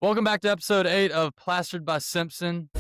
Welcome back to episode 8 of Plastered by Simpson.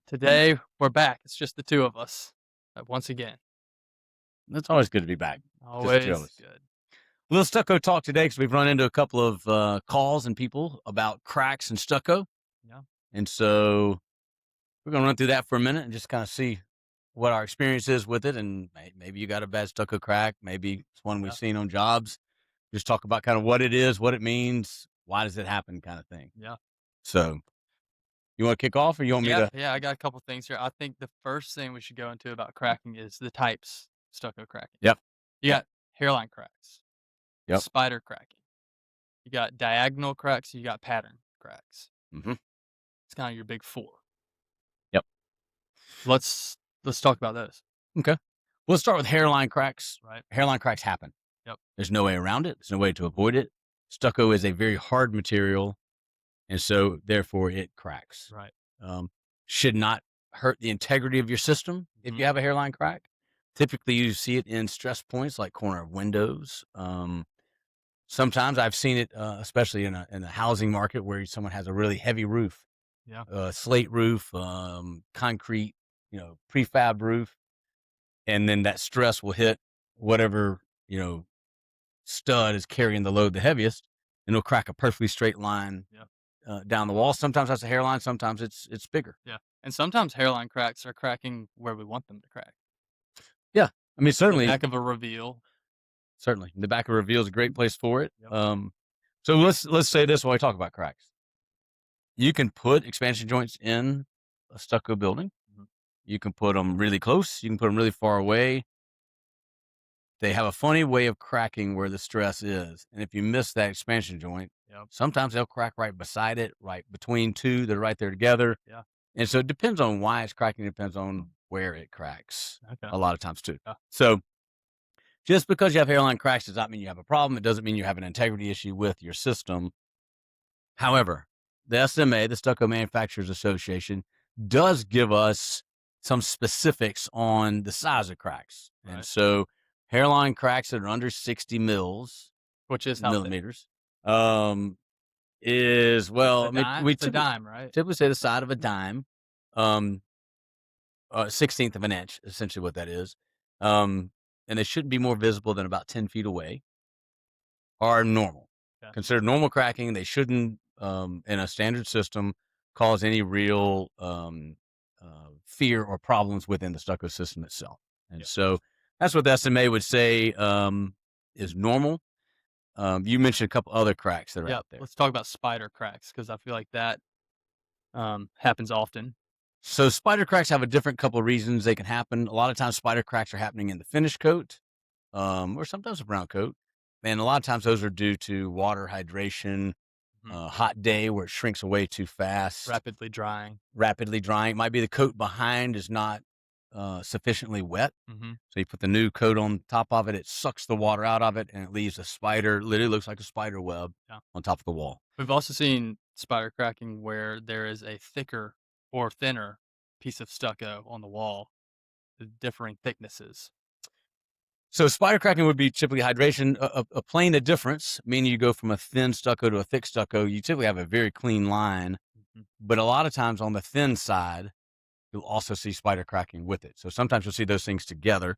Today, we're back. It's just the two of us. Once again. It's always good to be back. Always jealous. good. A little stucco talk today because we've run into a couple of calls and people about cracks and stucco. Yeah. And so we're going to run through that for a minute and just kind of see what our experience is with it. And maybe you got a bad stucco crack. Maybe it's one we've seen on jobs. Just talk about kind of what it is, what it means, why does it happen kind of thing. Yeah. So you want to kick off or you want me to? Yeah, I got a couple things here. I think the first thing we should go into about cracking is the types stucco cracking. Yep. You got hairline cracks. Yep. Spider cracking. You got diagonal cracks, you got pattern cracks. Mm-hmm. It's kind of your big four. Yep. Let's talk about those. Okay. We'll start with hairline cracks. Right. Hairline cracks happen. Yep. There's no way around it. There's no way to avoid it. Stucco is a very hard material, and so therefore it cracks. Right. Should not hurt the integrity of your system if you have a hairline crack. Typically, you see it in stress points like corner of windows. Sometimes I've seen it, especially in the housing market where someone has a really heavy roof. Yeah. Slate roof, concrete, prefab roof. And then that stress will hit whatever, stud is carrying the load the heaviest, and it'll crack a perfectly straight line down the wall. Sometimes that's a hairline, sometimes it's bigger. Yeah. And sometimes hairline cracks are cracking where we want them to crack. Yeah. I mean, certainly. The back of a reveal. Certainly. The back of a reveal is a great place for it. Yep. So let's say this while we talk about cracks. You can put expansion joints in a stucco building. Mm-hmm. You can put them really close. You can put them really far away. They have a funny way of cracking where the stress is. And if you miss that expansion joint, sometimes they'll crack right beside it, right between two. They're right there together. Yeah. And so it depends on why it's cracking. It depends on where it cracks a lot of times too. Yeah. So just because you have hairline cracks does not mean you have a problem. It doesn't mean you have an integrity issue with your system. However, the SMA, the Stucco Manufacturers Association, does give us some specifics on the size of cracks. Right. And so hairline cracks that are under 60 mils, which is millimeters, is, well, it's a dime, right? Typically say the side of a dime, 16th of an inch, essentially what that is. And they shouldn't be more visible than about 10 feet away, are normal. Okay. Considered normal cracking. They shouldn't, in a standard system, cause any real fear or problems within the stucco system itself. And so that's what the SMA would say is normal. You mentioned a couple other cracks that are out there. Let's talk about spider cracks because I feel like that happens often. So spider cracks have a different couple of reasons they can happen. A lot of times spider cracks are happening in the finish coat or sometimes a brown coat. And a lot of times those are due to water hydration, hot day where it shrinks away too fast. Rapidly drying. It might be the coat behind is not sufficiently wet. Mm-hmm. So you put the new coat on top of it, it sucks the water out of it, and it leaves a spider, literally looks like a spider web on top of the wall. We've also seen spider cracking where there is a thicker or thinner piece of stucco on the wall, the differing thicknesses. So spider cracking would be typically hydration. A plane of difference, meaning you go from a thin stucco to a thick stucco, you typically have a very clean line. Mm-hmm. But a lot of times on the thin side, you'll also see spider cracking with it. So sometimes you'll see those things together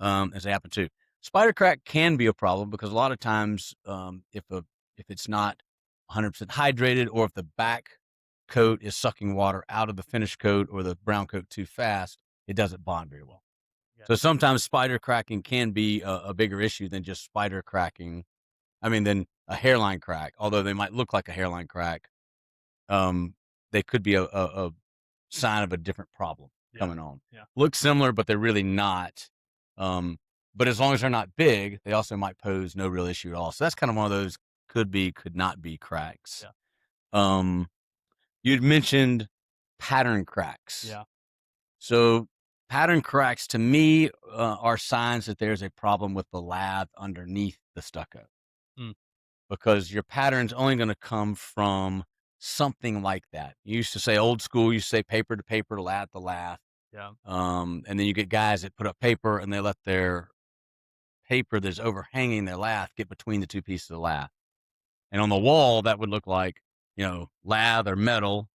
as they happen too. Spider crack can be a problem because a lot of times if it's not 100% hydrated, or if the back coat is sucking water out of the finished coat or the brown coat too fast, it doesn't bond very well. Yeah. So sometimes spider cracking can be a bigger issue than just spider cracking. Than a hairline crack, although they might look like a hairline crack. They could be a sign of a different problem coming on. Yeah. Look similar, but they're really not. But as long as they're not big, they also might pose no real issue at all. So that's kind of one of those could be, could not be cracks. Yeah. You'd mentioned pattern cracks. Yeah. So pattern cracks to me are signs that there's a problem with the lath underneath the stucco. Because your pattern's only going to come from something like that. You used to say old school, you used to say paper to paper, lath to lath. Yeah. And then you get guys that put up paper and they let their paper that's overhanging their lath get between the two pieces of lath. And on the wall, that would look like, lath or metal,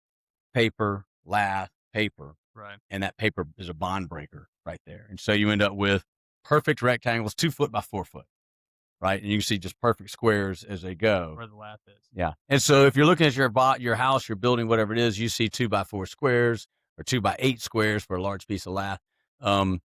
paper, lath, paper. Right. And that paper is a bond breaker right there. And so you end up with perfect rectangles, 2 foot by 4 foot, right? And you can see just perfect squares as they go. Where the lath is. Yeah. And so if you're looking at your house, your building, whatever it is, you see 2 by 4 squares or 2 by 8 squares for a large piece of lath. Don't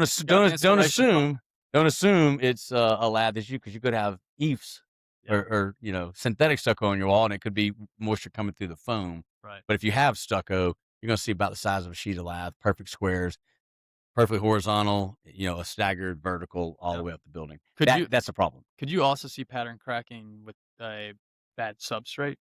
assu- Got the don't insulation part. assume don't assume it's a lath issue because you could have EIFS Yeah. or synthetic stucco on your wall, and it could be moisture coming through the foam. Right. But if you have stucco, you're going to see about the size of a sheet of lath, perfect squares, perfect horizontal, a staggered vertical all the Yeah. way up the building. Could you That's a problem. could you also see pattern cracking with a bad substrate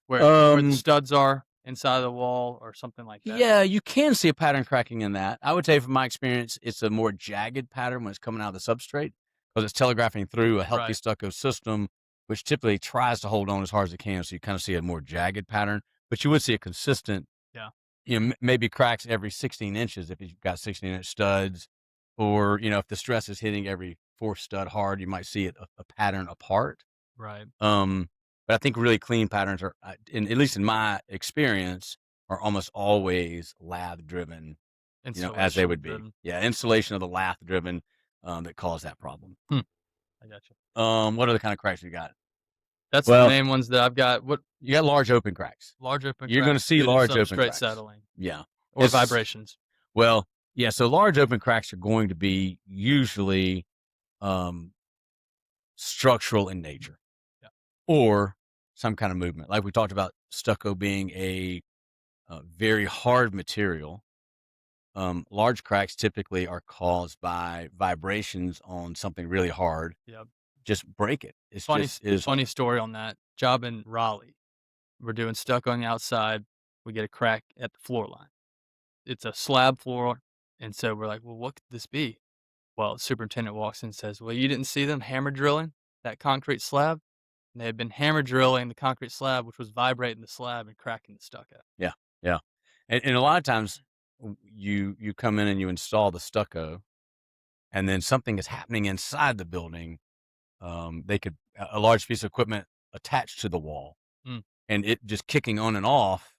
where the Um, studs are inside of the wall or something like that? Yeah, you can see a pattern cracking in that. I would say from my experience, it's a more jagged pattern when it's coming out of the substrate because it's telegraphing through a healthy Right. stucco system, which typically tries to hold on as hard as it can. So you kind of see a more jagged pattern, but you would see a consistent, Yeah. maybe cracks every 16 inches if you've got 16-inch studs, or, if the stress is hitting every fourth stud hard, you might see it a pattern apart. Right. Um, but I think really clean patterns are, at least in my experience, are almost always lath driven, as they Installation would be. driven. Yeah, installation of the lath driven that cause that problem. Hmm. I got you. What other kind of cracks you got? That's the Well, main ones that I've got. What you got large open cracks. large open You're going to cracks see due to large open substrate cracks. settling Yeah, or it's vibrations. well, yeah. So large open cracks are going to be usually um, structural in nature Yeah. or some kind of movement, like we talked about stucco being a very hard material. Large cracks typically are caused by vibrations on something really hard. Yeah. Just break it. It's Funny just is funny hard. story on that. Job in Raleigh. We're doing stucco on the outside. We get a crack at the floor line. It's a slab floor, and so we're like, "Well, what could this be?" Well, the superintendent walks in and says, "Well, you didn't see them hammer drilling that concrete slab?" And they had been hammer drilling the concrete slab, which was vibrating the slab and cracking the stucco. Yeah, yeah. And a lot of times you come in and you install the stucco, and then something is happening inside the building. They could a large piece of equipment attached to the wall, Mm, and it just kicking on and off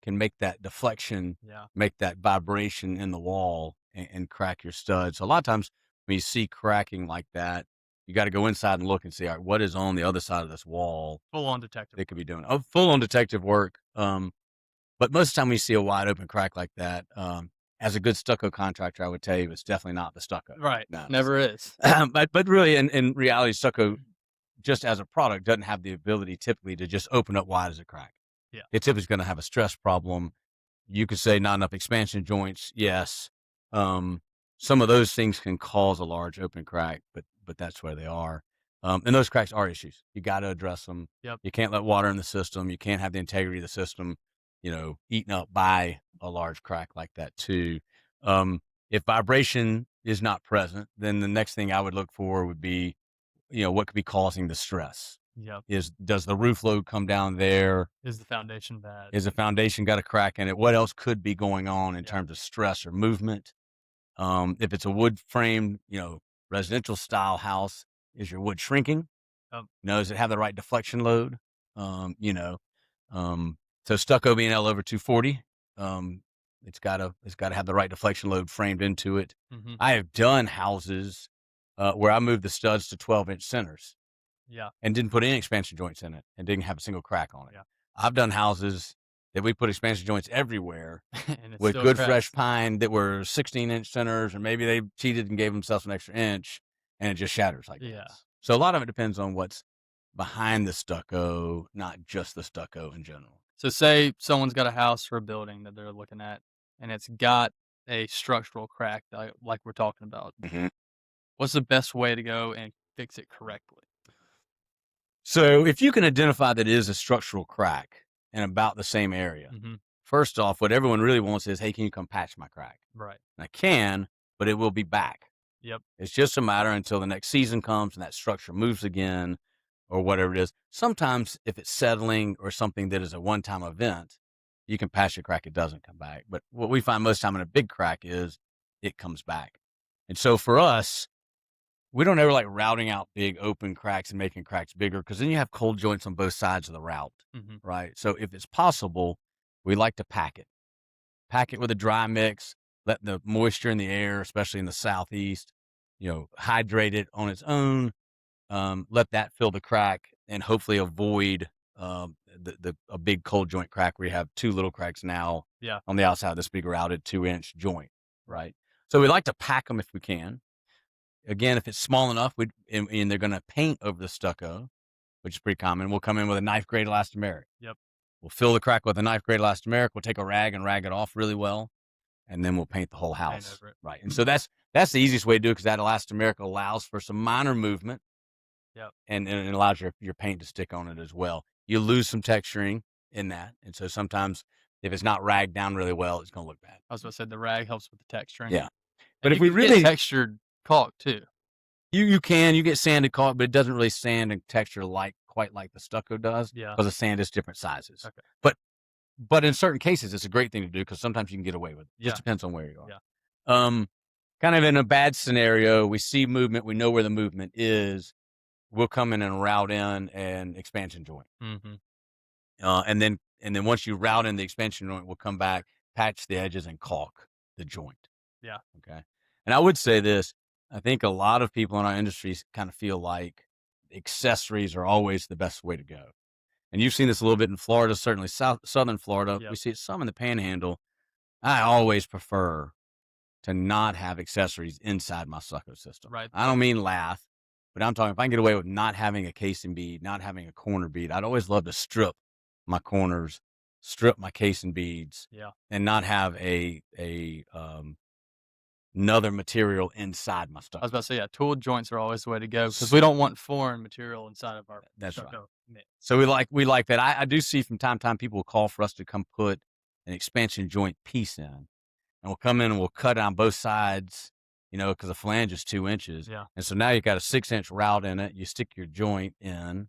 can make that deflection, yeah. make that vibration in the wall and crack your studs. So a lot of times when you see cracking like that, you got to go inside and look and see, all right, what is on the other side of this wall Full on detective they could work. be doing. Oh, full on detective work. But most of the time when you see a wide open crack like that, as a good stucco contractor, I would tell you it's definitely not the stucco. Right. No, Never is. but really in reality, stucco just as a product doesn't have the ability typically to just open up wide as a crack. Yeah. It typically is going to have a stress problem. You could say not enough expansion joints. Yes. Some of those things can cause a large open crack, but that's where they are. And those cracks are issues. You got to address them. Yep. You can't let water in the system. You can't have the integrity of the system, eaten up by a large crack like that too. If vibration is not present, then the next thing I would look for would be, what could be causing the stress. Yep. Does the roof load come down there? Is the foundation bad? Is the foundation got a crack in it? What else could be going on in Yeah. terms of stress or movement? If it's a wood framed, residential style house, is your wood shrinking? Yep. Does it have the right deflection load? Um, you know, so stucco being L over 240, it's gotta have the right deflection load framed into it. Mhm. I have done houses where I moved the studs to 12-inch centers Yeah. and didn't put any expansion joints in it and didn't have a single crack on it. Yeah. I've done houses that we put expansion joints everywhere And it with still good fresh cracks. pine that were 16-inch centers, or maybe they cheated and gave themselves an extra inch, and it just shatters like Yeah. this. So a lot of it depends on what's behind the stucco, not just the stucco in general. So say someone's got a house or a building that they're looking at, and it's got a structural crack like we're talking about. Mhm. What's the best way to go and fix it correctly? So if you can identify that it is a structural crack in about the same area, Mhm. first off, what everyone really wants is, hey, can you come patch my crack? Right. And I can, but it will be back. Yep. It's just a matter until the next season comes and that structure moves again. or whatever it is. Sometimes if it's settling or something that is a one-time event, you can patch a crack, it doesn't come back. But what we find most time in a big crack is it comes back. And so for us, we don't ever like routing out big open cracks and making cracks bigger, because then you have cold joints on both sides of the route, Mhm. right? So if it's possible, we like to pack it. Pack it with a dry mix, let the moisture in the air, especially in the southeast, hydrate it on its own. Let that fill the crack and hopefully avoid a big cold joint crack where you have two little cracks now Yeah. on the outside of this big routed 2-inch joint, Right. right? So we like to pack them if we can. Again, if it's small enough, and they're going to paint over the stucco, which is pretty common, we'll come in with a knife grade elastomeric. Yep. We'll fill the crack with a knife grade elastomeric. We'll take a rag and rag it off really well, and then we'll paint the whole Paint house, over it. right? And so that's the easiest way to do it, because that elastomeric allows for some minor movement, Yep. and it allows your paint to stick on it as well. You lose some texturing in that, and so sometimes if it's not ragged down really well, it's going to look bad. I was gonna say the rag helps with the texturing. Yeah, but And if you we can get really textured caulk too. you get sanded caulk, but it doesn't really sand and texture quite like the stucco does, Yeah. because the sand is different sizes. Okay. But in certain cases, it's a great thing to do, because sometimes you can get away with it. Just Yeah. depends on where you are. Yeah. Kind of in a bad scenario, we see movement, we know where the movement is. We'll come in and route in an expansion joint. Mhm. And then once you route in the expansion joint, we'll come back, patch the edges, and caulk the joint. Yeah. Okay. And I would say this, I think a lot of people in our industries kind of feel like accessories are always the best way to go. And you've seen this a little bit in Florida, certainly southern Florida. We Yep. see it some in the Panhandle. I always prefer to not have accessories inside my stucco system. Right. I don't mean lath, but I'm talking if I can get away with not having a casing bead, not having a corner bead. I'd always love to strip my corners, strip my casing beads, Yeah. and not have another material inside my I was stucco. about to say, yeah, tool joints are always the way to go because we don't want foreign material inside of our That's right. stucco mix. So we like that. I do see from time to time people will call for us to come put an expansion joint piece in, and we'll come in and we'll cut it on both sides, because the flange is 2 inches. Yeah. And so now you've got a 6-inch route in it. You stick your joint in,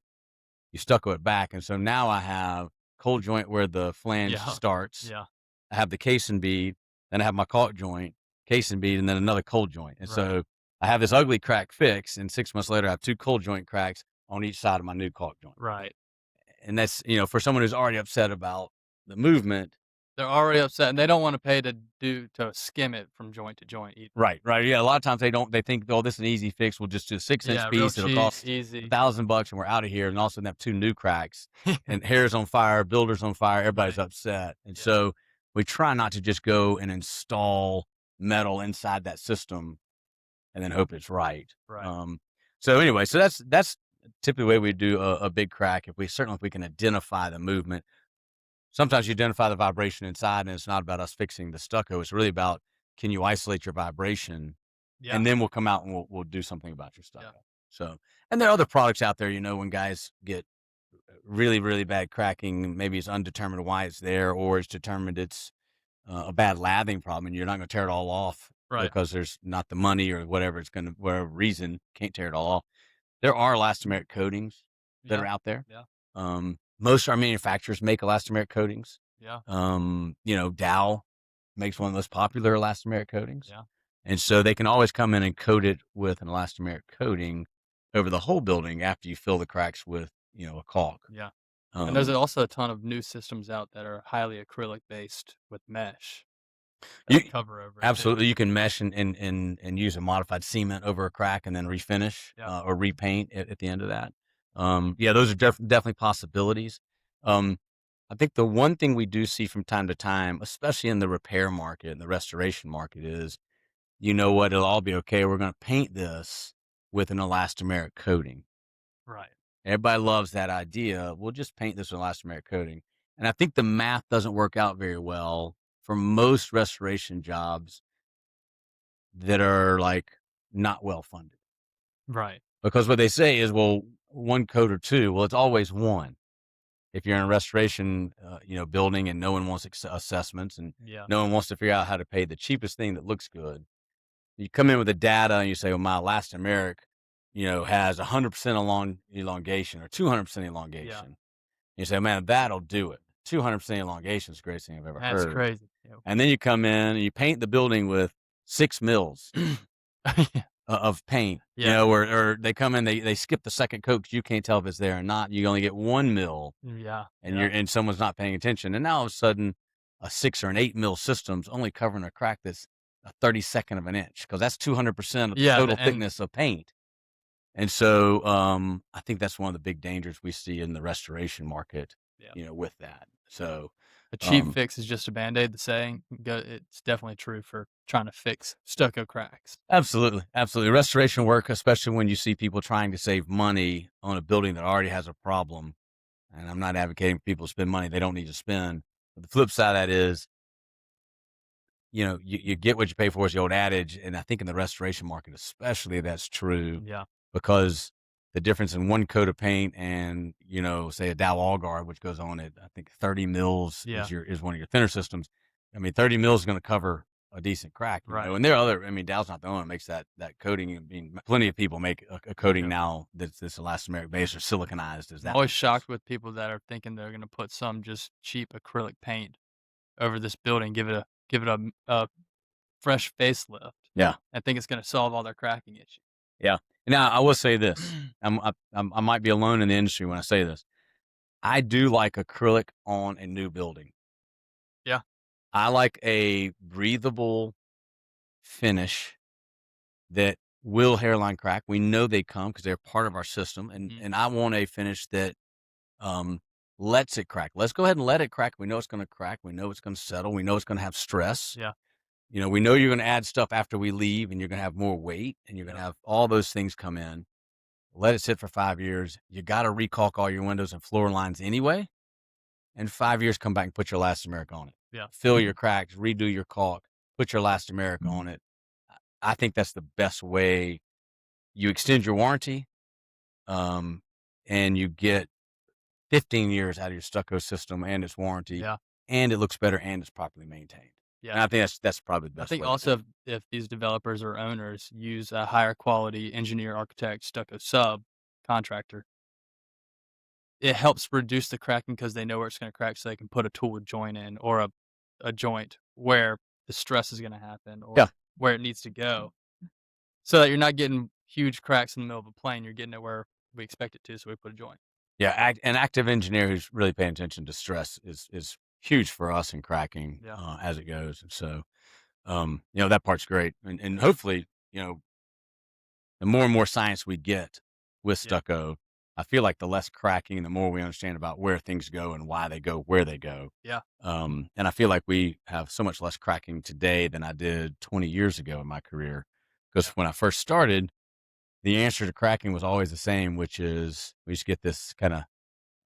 you stucco it back. And so now I have cold joint where the flange Yeah. starts. Yeah. I have the casing bead, then I have my caulk joint, casing bead, and then another cold joint. And Right. so I have this ugly crack fix, and 6 months later I have 2 cold joint cracks on each side of my new caulk joint. Right. And that's, for someone who's already upset about the movement. They're already upset and they don't want to pay to skim it from joint to joint either. Right. Yeah. A lot of times they think, oh, this is an easy fix. We'll just do a 6-inch Yeah, real piece. It'll cheap, cost easy. $1,000 and we're out of here. And all of a sudden have 2 new cracks and hair's on fire, builder's on fire. Everybody's Right. upset. And Yeah. so we try not to just go and install metal inside that system and then hope it's right. Right. So anyway, so that's typically the way we do a big crack. If we can identify the movement. Sometimes you identify the vibration inside, and it's not about us fixing the stucco. It's really about, can you isolate your vibration? Yeah. And then we'll come out and we'll do something about your stucco. Yeah. So, and there are other products out there, when guys get really, really bad cracking, maybe it's undetermined why it's there, or it's determined it's a bad lathing problem, and you're not going to tear it all off Right. because there's not the money or whatever whatever reason, can't tear it all off. There are elastomeric coatings that are out there. Yeah. Most of our manufacturers make elastomeric coatings. Yeah. Dow makes one of the most popular elastomeric coatings. Yeah. And so they can always come in and coat it with an elastomeric coating over the whole building after you fill the cracks with, a caulk. Yeah. And there's Um, also a ton of new systems out that are highly acrylic based with mesh you, that cover over it too. absolutely, you can mesh and use a modified cement over a crack and then refinish Yeah. or repaint at the end of that. Those are definitely possibilities. I think the one thing we do see from time to time, especially in the repair market and the restoration market, is, it'll all be okay. We're going to paint this with an elastomeric coating. Right. Everybody loves that idea. We'll just paint this with elastomeric coating. And I think the math doesn't work out very well for most restoration jobs that are like not well funded. Right. Because what they say is, well, one coat or two. Well, it's always one. If you're in a restoration, building, and no one wants assessments, and Yeah. no one wants to figure out how to pay the cheapest thing that looks good, you come in with the data and you say, well, my elastomeric, has 100% elongation or 200% Yeah. elongation. You say, man, that'll do it. 200% elongation is the greatest thing I've ever That's heard. crazy. Yeah. And then you come in and you paint the building with 6 mils Yeah. of paint, Yeah. or they come in, they skip the second coat because you can't tell if it's there or not. You only get 1 mil, Yeah. and Yeah. someone's not paying attention. And now all of a sudden, a 6 or an 8 mil system's only covering a crack that's a 32nd of an inch because that's 200% of the Yeah, total and thickness of paint. And so, I think that's one of the big dangers we see in the restoration market, yeah. with that. So, A cheap um, fix is just a Band-Aid, the saying. It's definitely true for trying to fix stucco cracks. absolutely, absolutely. Restoration work, especially when you see people trying to save money on a building that already has a problem. And I'm not advocating for people to spend money they don't need to spend. But the flip side of that is, you get what you pay for is the old adage. And I think in the restoration market, especially, that's true Yeah. because the difference in one coat of paint and, say a Dow Allguard, which goes on at, I think 30 mils Yeah. is one of your thinner systems. I mean, 30 mils is going to cover a decent crack, Right. and there are other, I mean, Dow's not the only one that makes that coating. I mean, plenty of people make a coating Yeah. now that's this elastomeric base or siliconized as I'm that. always shocked with people that are thinking they're gonna put some just cheap acrylic paint over this building, give it a fresh facelift, Yeah. and think it's gonna solve all their cracking issues. Yeah. Now, I will say this. I might be alone in the industry when I say this. I do like acrylic on a new building. Yeah. I like a breathable finish that will hairline crack. We know they come because they're part of our system, and Mhm. I want a finish that um, lets it crack. Let's go ahead and let it crack. We know it's going to crack. We know it's going to settle. We know it's going to have stress. Yeah. We know you're going to add stuff after we leave, and you're going to have more weight, and you're going to Yep. have all those things come in. Let it sit for 5 years. You got to recaulk all your windows and floor lines anyway. And 5 years, come back and put your elastomeric on it. Yeah. Fill your cracks, redo your caulk, put your elastomeric on it. I think that's the best way. You extend your warranty, um, and you get 15 years out of your stucco system and its warranty, Yeah. and it looks better and it's properly maintained. And Yeah. I think that's probably the I best think way to do also it. if these developers or owners use a higher quality engineer, architect, stucco sub contractor, it helps reduce the cracking because they know where it's gonna crack so they can put a tool joint in or a joint where the stress is gonna happen Yeah. or where it needs to go. So that you're not getting huge cracks in the middle of a plane, you're getting it where we expect it to, so we put a joint. Yeah. An active engineer who's really paying attention to stress is huge for us in cracking Yeah. as it goes. And so, that part's great. And hopefully, the more and more science we get with Yeah. stucco, I feel like the less cracking, the more we understand about where things go and why they go where they go. Yeah. And I feel like we have so much less cracking today than I did 20 years ago in my career. Because Yeah. when I first started, the answer to cracking was always the same, which is we used to get this kind of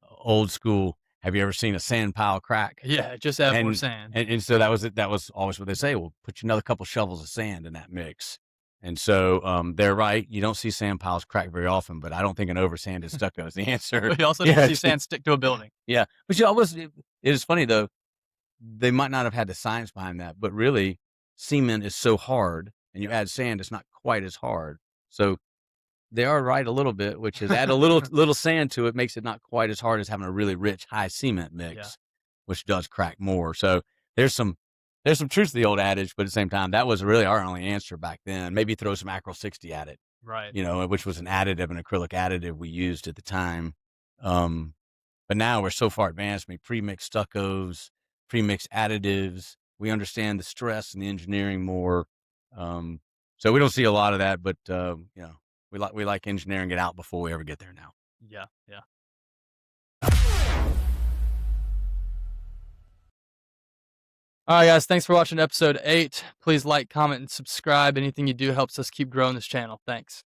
old school. Have you ever seen a sand pile crack? Yeah, just add more And sand. and so that was it. That was always what they say. Well, put another couple shovels of sand in that mix. And so they're right. You don't see sand piles crack very often, but I don't think an oversanded stucco is the answer. But you also don't Yeah, see sand stick to a building. yeah. But it is funny though. They might not have had the science behind that, but really, cement is so hard, and you add sand, it's not quite as hard. So they are right a little bit, which is add a little sand to it makes it not quite as hard as having a really rich high cement Yeah. mix, which does crack more. So there's some truth to the old adage, but at the same time, that was really our only answer back then. Maybe throw some Acryl 60 at it, Right. which was an additive, an acrylic additive we used at the time. Um, but now we're so far advanced. We pre-mix stuccos, pre-mix additives. We understand the stress and the engineering more. So we don't see a lot of that, but we like engineering it out before we ever get there now. Yeah. Yeah. All right, guys. Thanks for watching episode 8. Please like, comment, and subscribe. Anything you do helps us keep growing this channel. Thanks.